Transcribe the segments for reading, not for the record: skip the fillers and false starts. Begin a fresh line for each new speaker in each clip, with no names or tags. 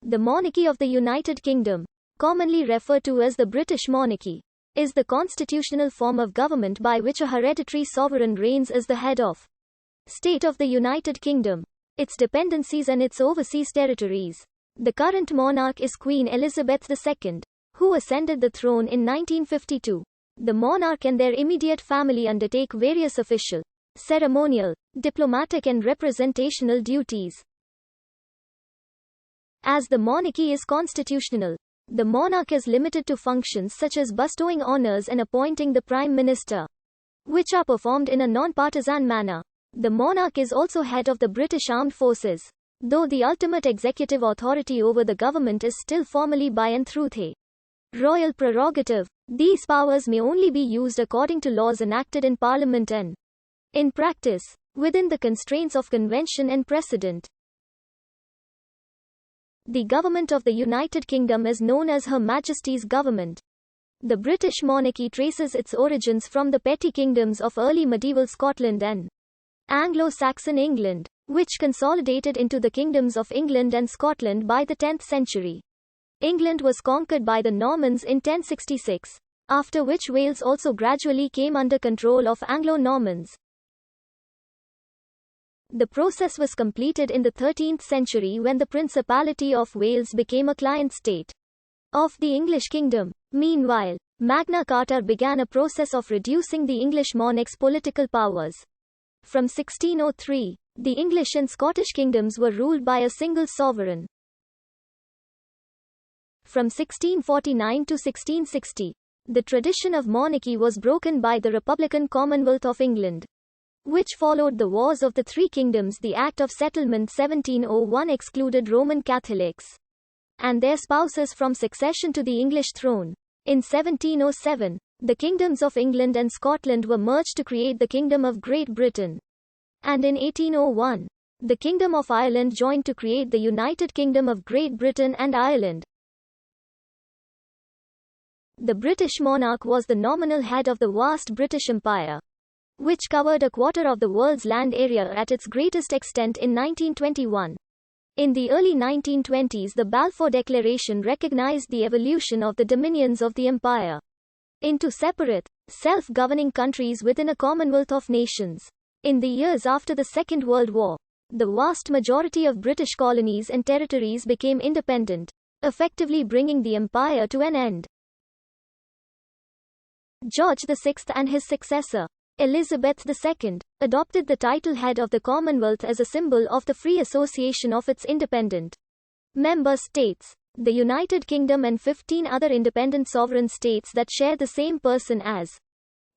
The monarchy of the United Kingdom, commonly referred to as the British monarchy, is the constitutional form of government by which a hereditary sovereign reigns as the head of state of the United Kingdom, its dependencies and its overseas territories. The current monarch is Queen Elizabeth II, who ascended the throne in 1952. The monarch and their immediate family undertake various official, ceremonial, diplomatic and representational duties. As the monarchy is constitutional, the monarch is limited to functions such as bestowing honors and appointing the Prime Minister, which are performed in a non-partisan manner. The monarch is also head of the British Armed Forces, though the ultimate executive authority over the government is still formally by and through the royal prerogative. These powers may only be used according to laws enacted in Parliament and, in practice, within the constraints of convention and precedent. The government of the United Kingdom is known as Her Majesty's government. The British monarchy traces its origins from the petty kingdoms of early medieval Scotland and Anglo-Saxon England, which consolidated into the kingdoms of England and Scotland by the 10th century. England was conquered by the Normans in 1066, after which Wales also gradually came under control of Anglo-Normans. The process was completed in the 13th century when the Principality of Wales became a client state of the English kingdom. Meanwhile, Magna Carta began a process of reducing the English monarch's political powers. From 1603, the English and Scottish kingdoms were ruled by a single sovereign. From 1649 to 1660, the tradition of monarchy was broken by the Republican Commonwealth of England, which followed the Wars of the Three Kingdoms. The Act of Settlement 1701 excluded Roman Catholics and their spouses from succession to the English throne. In 1707, the kingdoms of England and Scotland were merged to create the Kingdom of Great Britain. And in 1801, the Kingdom of Ireland joined to create the United Kingdom of Great Britain and Ireland. The British monarch was the nominal head of the vast British Empire, which covered a quarter of the world's land area at its greatest extent in 1921. In the early 1920s, the Balfour Declaration recognized the evolution of the dominions of the empire into separate, self-governing countries within a Commonwealth of nations. In the years after the Second World War, the vast majority of British colonies and territories became independent, effectively bringing the empire to an end. George VI and his successor, Elizabeth II, adopted the title head of the Commonwealth as a symbol of the free association of its independent member states. The United Kingdom and 15 other independent sovereign states that share the same person as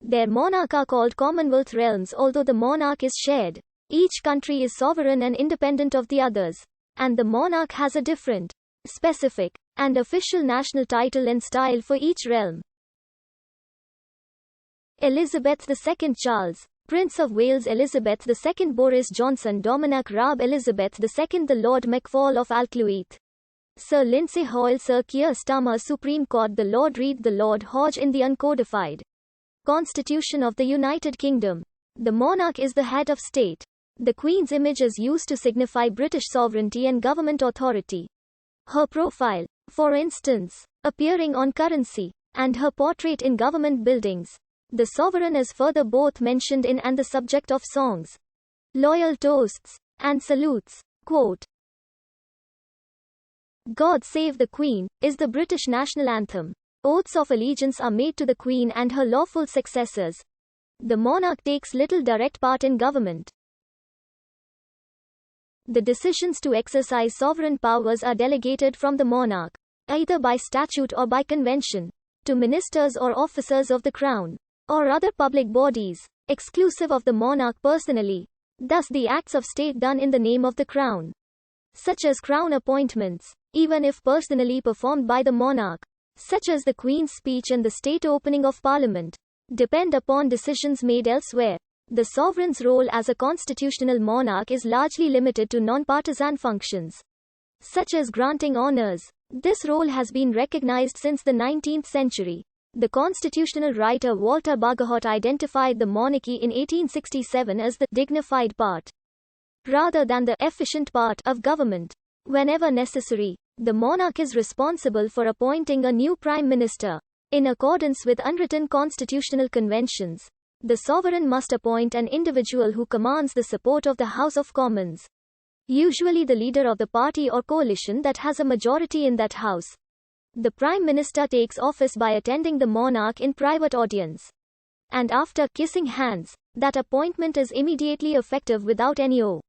their monarch are called Commonwealth realms. Although the monarch is shared, each country is sovereign and independent of the others, and the monarch has a different, specific, and official national title and style for each realm. Elizabeth II Charles, Prince of Wales Elizabeth II Boris Johnson Dominic Raab Elizabeth II the Lord McFall of Alcluith, Sir Lindsay Hoyle Sir Keir Starmer Supreme Court the Lord Reed the Lord Hodge. In the uncodified Constitution of the United Kingdom, the monarch is the head of state. The Queen's image is used to signify British sovereignty and government authority. Her profile, for instance, appearing on currency, and her portrait in government buildings. The sovereign is further both mentioned in and the subject of songs, loyal toasts, and salutes. Quote, "God Save the Queen," is the British national anthem. Oaths of allegiance are made to the Queen and her lawful successors. The monarch takes little direct part in government. The decisions to exercise sovereign powers are delegated from the monarch, either by statute or by convention, to ministers or officers of the Crown, or other public bodies, exclusive of the monarch personally. Thus the acts of state done in the name of the Crown, such as Crown appointments, even if personally performed by the monarch, such as the Queen's speech and the state opening of Parliament, depend upon decisions made elsewhere. The sovereign's role as a constitutional monarch is largely limited to non-partisan functions, such as granting honors. This role has been recognized since the 19th century. The constitutional writer Walter Bagehot identified the monarchy in 1867 as the dignified part, rather than the efficient part, of government. Whenever necessary, The monarch is responsible for appointing a new prime minister. In accordance with unwritten constitutional conventions, the sovereign must appoint an individual who commands the support of the House of Commons, usually the leader of the party or coalition that has a majority in that house. The prime minister takes office by attending the monarch in private audience. And after kissing hands, that appointment is immediately effective without any oath.